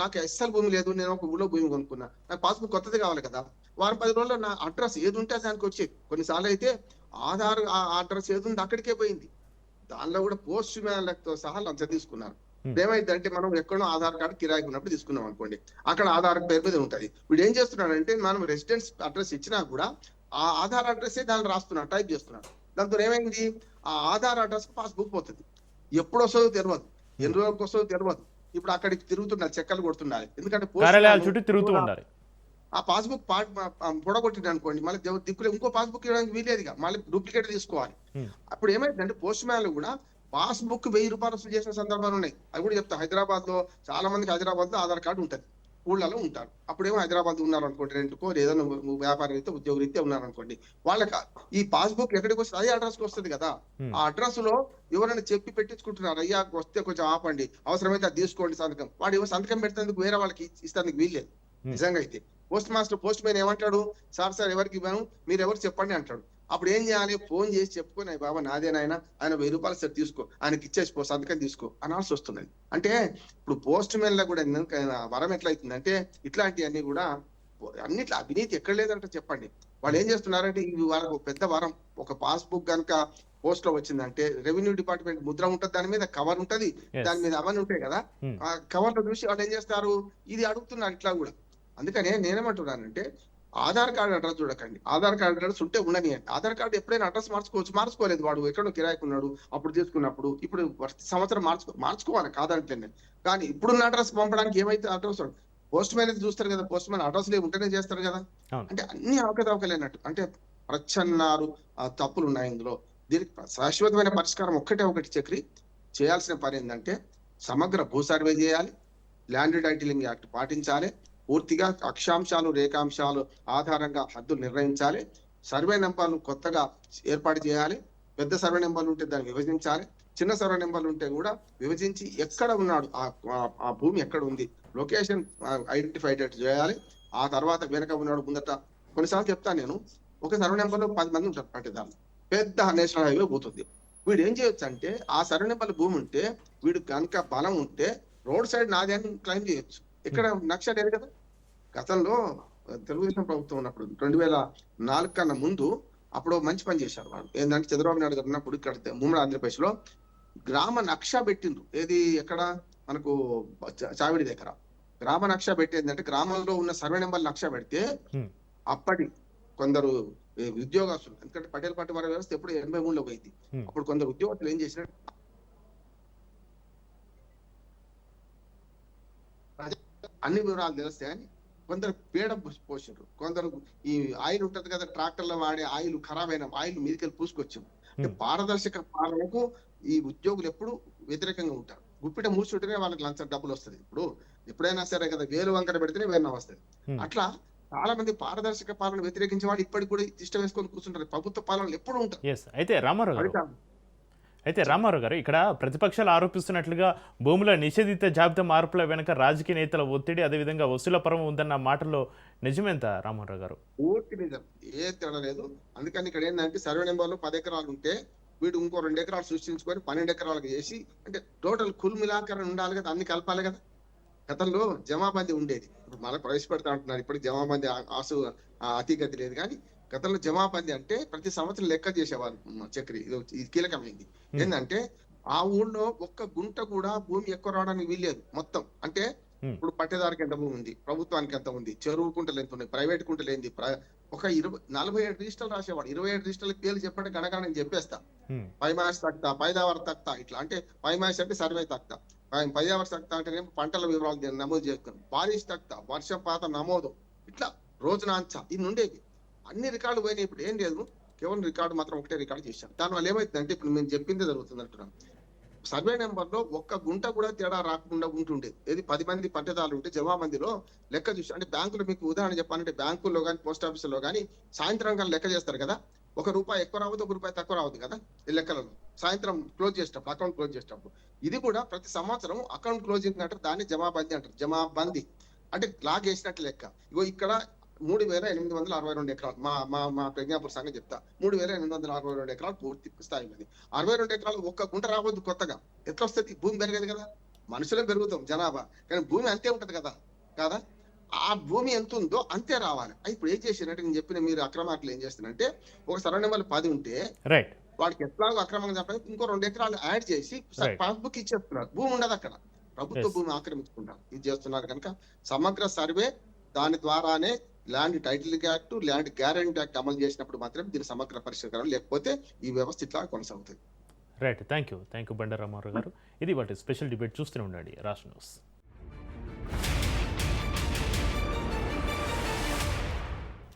నాకు అస్సలు భూమి లేదు, నేను ఒక ఊళ్ళో భూమి కొనుక్కున్నా, నాకు పాస్బుక్ కొత్తది కావాలి కదా, వారం 10 రోజుల్లో నా అడ్రస్ ఏది ఉంటే దానికి వచ్చేది. కొన్నిసార్లు అయితే ఆధార్ అడ్రస్ ఏది ఉంది అక్కడికే పోయింది. దానిలో కూడా పోస్ట్ మ్యాన్లతో సహా లంచ తీసుకున్నారు. ఏమైందంటే మనం ఎక్కడో ఆధార్ కార్డు కిరాయికి ఉన్నప్పుడు తీసుకున్నాం అనుకోండి, అక్కడ ఆధార్ పేరు మీద ఉంటది. వీడు ఏం చేస్తున్నాడంటే మనం రెసిడెన్స్ అడ్రస్ ఇచ్చినా కూడా ఆ ఆధార్ అడ్రస్ దాన్ని రాస్తున్నాడు, టైప్ చేస్తున్నాడు. దాంతో ఏమైంది, ఆ ఆధార్ అడ్రస్ పాస్బుక్ పోతుంది, ఎప్పుడు వస్తుందో తెలియదు, ఎన్ని రోజులకు వస్తుందో తెలియదు. ఇప్పుడు అక్కడికి తిరుగుతున్నారు, చెక్కలు కొడుతున్నారు. ఎందుకంటే ఆ పాస్బుక్ పొడగొట్టింది అనుకోండి, మళ్ళీ దిక్కులే ఇంకో పాస్బుక్ ఇవ్వడానికి వీలేదుగా, మళ్ళీ డూప్లికేట్ తీసుకోవాలి. అప్పుడు ఏమైందంటే పోస్ట్ మ్యాన్లు కూడా పాస్బుక్ 1000 రూపాయలు వసూలు చేసిన సందర్భాలు ఉన్నాయి. అది కూడా చెప్తా, హైదరాబాద్ లో చాలా మందికి హైదరాబాద్ లో ఆధార్ కార్డు ఉంటుంది, ఊళ్ళలో ఉంటారు. అప్పుడేమో హైదరాబాద్ ఉన్నారు అనుకోండి, రెంట్కో ఏదైనా వ్యాపార రీత్యా ఉద్యోగ రీత్యా ఉన్నారు అనుకోండి, వాళ్ళకి ఈ పాస్బుక్ ఎక్కడికి వస్తుంది, అదే అడ్రస్ కి వస్తుంది కదా. ఆ అడ్రస్ లో ఎవరైనా చెప్పి పెట్టించుకుంటున్నారు, అయ్యా వస్తే కొంచెం ఆపండి, అవసరమైతే అది తీసుకోండి సంతకం. వాడు ఏమో సంతకం పెడతానికి వేరే వాళ్ళకి ఇస్తానికి వీల్లేదు. నిజంగా అయితే పోస్ట్ మ్యాన్ ఏమంటాడు, సార్ ఎవరికి ఇవ్వను, మీరు ఎవరు చెప్పండి అంటాడు. అప్పుడు ఏం చేయాలి, ఫోన్ చేసి చెప్పుకొని బాబా నాదేనాయన, ఆయన 1000 రూపాయలు సార్ తీసుకో, ఆయనకి ఇచ్చేసిపో, సంతకం తీసుకో అనాల్సి వస్తున్నది. అంటే ఇప్పుడు పోస్ట్ మ్యాన్ లో కూడా వరం ఎట్లయితుందంటే ఇట్లాంటివన్నీ కూడా అన్నిట్లో అవినీతి ఎక్కడ లేదంటే చెప్పండి. వాళ్ళు ఏం చేస్తున్నారంటే ఇది వాళ్ళకు పెద్ద వరం. ఒక పాస్బుక్ కనుక పోస్ట్ లో వచ్చిందంటే రెవెన్యూ డిపార్ట్మెంట్ ముద్ర ఉంటది, దాని మీద కవర్ ఉంటది, దాని మీద అవన్నీ ఉంటాయి కదా, ఆ కవర్ లో చూసి వాళ్ళు ఏం చేస్తారు, ఇది అడుగుతున్నారు ఇట్లా కూడా. అందుకనే నేనేమంటున్నానంటే ఆధార్ కార్డు అడ్రస్ చూడకండి, ఆధార్ కార్డు అడ్రస్ ఉంటే ఉండనియండి. ఆధార్ కార్డు ఎప్పుడైనా అడ్రస్ మార్చుకోలేదు, వాడు ఎక్కడో కిరాయికి ఉన్నాడు అప్పుడు తీసుకున్నప్పుడు, ఇప్పుడు సంవత్సరం మార్చుకోవాలి కాదంటే. కానీ ఇప్పుడున్న అడ్రస్ పంపడానికి ఏమైతే అడ్రస్ పోస్ట్ మ్యాన్ అయితే చూస్తారు కదా, పోస్ట్ మ్యాన్ అడ్రస్ ఉంటేనే చేస్తారు కదా. అంటే అన్ని అవకతవకలేనట్టు, అంటే ప్రచ్ఛన్నారు తప్పులు ఉన్నాయి ఇందులో. దీనికి శాశ్వతమైన పరిష్కారం ఒకటి చక్రి చేయాల్సిన పని ఏంటంటే సమగ్ర భూ సర్వే చేయాలి, ల్యాండ్ టైటిలింగ్ యాక్ట్ పాటించాలి, పూర్తిగా అక్షాంశాలు రేఖాంశాలు ఆధారంగా హద్దులు నిర్ణయించాలి, సర్వే నెంబర్లు కొత్తగా ఏర్పాటు చేయాలి, పెద్ద సర్వే నెంబర్లు ఉంటే దాన్ని విభజించాలి, చిన్న సర్వే నెంబర్లు ఉంటే కూడా విభజించి ఎక్కడ ఉన్నాడు ఆ భూమి ఎక్కడ ఉంది లొకేషన్ ఐడెంటిఫై చేయాలి. ఆ తర్వాత వెనక ఉన్నాడు ముందట. కొన్నిసార్లు చెప్తాను నేను, ఒక సర్వే నెంబర్ లో 10 మంది ఉంటారు పట్టేదాన్ని, పెద్ద నేషనల్ హైవే పోతుంది. వీడు ఏం చేయొచ్చు అంటే ఆ సర్వే నెంబర్ భూమి ఉంటే వీడు కనుక బలం ఉంటే రోడ్ సైడ్ నాది అని క్లెయిమ్ చేయొచ్చు. ఇక్కడ నక్ష లేదు కదా. గతంలో తెలుగుదేశం ప్రభుత్వం ఉన్నప్పుడు 2004 కన్నా ముందు అప్పుడు మంచి పని చేశారు వాళ్ళు. ఏంటంటే చంద్రబాబు నాయుడు గారు ఉన్నప్పుడు ఇక్కడ ఉమ్మడి ఆంధ్రప్రదేశ్ లో గ్రామ నక్ష పెట్టిండ్రు. ఏది ఎక్కడ మనకు చావిడి దగ్గర గ్రామ నక్ష పెట్టేందంటే గ్రామంలో ఉన్న సర్వే నెంబర్ నక్ష పెడితే అప్పటి కొందరు ఉద్యోగస్తులు, ఎందుకంటే పటేల్ పట్టువారి వ్యవస్థ ఎప్పుడు 83లో పోయింది, అప్పుడు కొందరు ఉద్యోగస్తులు ఏం చేసినట్టు అన్ని వివరాలు తెలుస్తాయని కొందరు పీడ పోసిండ్రు, కొందరు ఈ ఆయిల్ ఉంటది కదా ట్రాక్టర్లో వాడే ఆయిల్, ఖరాబ్ అయిన ఆయిల్ మీదకెళ్ళి పూసుకొచ్చాం. అంటే పారదర్శక పాలనకు ఈ ఉద్యోగులు ఎప్పుడు వ్యతిరేకంగా ఉంటారు. గుప్పిట మూసుకుంటేనే వాళ్ళకి లంచం డబ్బులు వస్తుంది. ఇప్పుడు ఎప్పుడైనా సరే కదా, వేలు వంకర పెడితేనే వేరే వస్తుంది. అట్లా చాలా మంది పారదర్శక పాలన వ్యతిరేకించే వాళ్ళు ఇప్పటికి కూడా ఇష్టం వేసుకొని కూర్చుంటారు. ప్రభుత్వ పాలనలు ఎప్పుడు ఉంటారు. అయితే రామారావు గారు, అయితే రామారావు గారు ఇక్కడ ప్రతిపక్షాలు ఆరోపిస్తున్నట్లుగా భూముల నిషేధిత జాబితా మార్పుల వెనుక రాజకీయ నేతల ఒత్తిడి అదేవిధంగా వసూల పరం ఉందన్న మాటల్లో నిజమేంత రామారావు గారు? పూర్తి నిజం, ఏ తేడా లేదు. అందుకని ఇక్కడ ఏంటంటే సర్వే నెంబర్లో 10 ఎకరాలు ఉంటే వీడు ఇంకో 2 ఎకరాలు సృష్టించుకొని 12 ఎకరాలకు చేసి, అంటే టోటల్ కుల్ మిలాకరణ ఉండాలి కదా, అన్ని కలపాలి కదా. గతంలో జమాబందీ ఉండేది, ఇప్పుడు మళ్ళీ ప్రవేశపెడతా అంటున్నారు. ఇప్పటికి జమాబందీ అతిగతి లేదు. కానీ గతంలో జమాబందీ అంటే ప్రతి సంవత్సరం లెక్క చేసేవారు. చక్రి ఇది కీలకమైంది. ఏంటంటే ఆ ఊళ్ళో ఒక్క గుంట కూడా భూమి ఎక్కువ రావడానికి వీల్లేదు మొత్తం. అంటే ఇప్పుడు పట్టేదారికి ఎంత భూమి ఉంది, ప్రభుత్వానికి ఎంత ఉంది, చెరువు కుంటలు ఎంత ఉన్నాయి, ప్రైవేట్ కుంటలు ఏంది, ఒక 47 రిజిస్టర్లు రాసేవాడు. 27 రిజిస్టర్ల పేర్లు చెప్పండి గణగణ నేను చెప్పేస్తా. పైమాస్ తక్తా, పైదావర తక్తా, ఇట్లా అంటే పైమాస్ అంటే సర్వే తక్తా, పైదావర తక్తా అంటే పంటల వివరాలు నమోదు చేస్తున్నాం, బారిష్ తక్తా వర్షపాతం నమోదు, ఇట్లా రోజునాంచా ఇన్ని ఉండేవి. అన్ని రికార్డు పోయినాయి. ఇప్పుడు ఏం లేదు, కేవలం రికార్డు మాత్రం ఒకటే రికార్డు చేశాం. దానివల్ల ఏమైతుందంటే ఇప్పుడు మేము చెప్పిందే జరుగుతుంది అంటున్నాం. సర్వే నెంబర్ లో ఒక్క గుంట కూడా తేడా రాకుండా ఉంటుండేది. ఏది 10 మంది పట్టేదారులు ఉంటే జమాబందీలో లెక్క చూసి, అంటే బ్యాంకులో మీకు ఉదాహరణ చెప్పాలంటే బ్యాంకుల్లో కానీ పోస్ట్ ఆఫీసులో కానీ సాయంత్రం కానీ లెక్క చేస్తారు కదా, ₹1 ఎక్కువ రావద్దు, ₹1 తక్కువ రావద్దు కదా ఈ లెక్కలలో. సాయంత్రం క్లోజ్ చేసేటప్పుడు, అకౌంట్ క్లోజ్ చేసేటప్పుడు ఇది కూడా ప్రతి సంవత్సరం అకౌంట్ క్లోజింగ్ అంటారు, దాన్ని జమాబందీ అంటారు. జమాబందీ అంటే లాగ్ వేసినట్టు లెక్క. ఇగో ఇక్కడ 3862 ఎకరాలు మా ప్రజ్ఞాపూర్ సంఘం చెప్తా, 3862 ఎకరాలు పూర్తి స్థాయి ఉంది. 62 ఎకరాలు ఒక్క గుంట రావద్దు కొత్తగా. ఎట్లా వస్తుంది? భూమి పెరగదు కదా, మనుషులే పెరుగుతాం జనాభా, కానీ భూమి అంతే ఉంటది కదా కాదా. ఆ భూమి ఎంత ఉందో అంతే రావాలి. ఇప్పుడు ఏం చేసినట్టు నేను చెప్పిన మీరు అక్రమార్కులు ఏం చేస్తున్నారంటే, ఒక సర్వే నెంబర్ 10 ఉంటే వాడికి ఎట్లాగో అక్రమంగా చెప్పడానికి ఇంకో 2 ఎకరాలు యాడ్ చేసి పాస్బుక్ ఇచ్చేస్తున్నారు. భూమి ఉండదు అక్కడ, ప్రభుత్వ భూమి ఆక్రమించుకుంటారు. ఇది చేస్తున్నారు కనుక సమగ్ర సర్వే, దాని ద్వారానే land titling act, land guarantee act అమలు చేసినప్పుడు మాత్రమే దీని సమగ్ర పరిష్కారం, లేకపోతే ఈ వ్యవస్థ ఇట్లా కొనసాగుతుంది. Right, thank you Bandaru Ramarao గారు. ఇది వాటి స్పెషల్ డిబేట్. చూస్తూనే ఉండండి రాష్ట్ర న్యూస్.